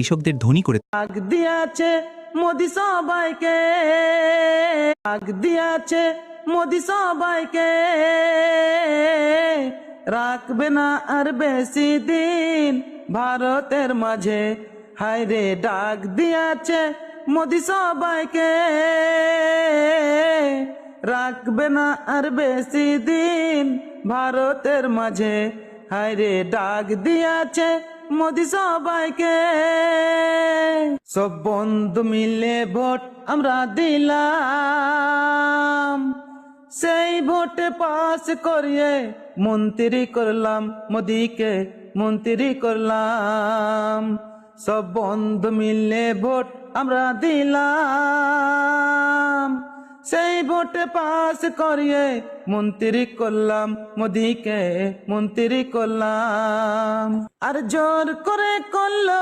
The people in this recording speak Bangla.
কৃষকদের ধনী করে ডাক দিয়েছে মোদি সবাইকে, ডাক দিয়েছে মোদি সবাইকে, রাখবে না আর বেশি দিন ভারতের মাঝে। হায় রে ডাক দিয়েছে মোদি সবাইকে, রাখবে না আর বেশি দিন ভারতের মাঝে। হায় রে ডাক দিয়েছে মোদি সবাইকে। সব বন্ধু মিলে ভোট আমরা দিলাম, সেই ভোটে পাস করিয়ে মন্ত্রী করলাম, মোদিকে মন্ত্রী করলাম। সব বন্ধু মিলে ভোট আমরা দিলাম, সেই ভোটে পাস করিয়ে মন্ত্রী করলাম, মোদিকে মন্ত্রী করলাম। আর জোর করে করলো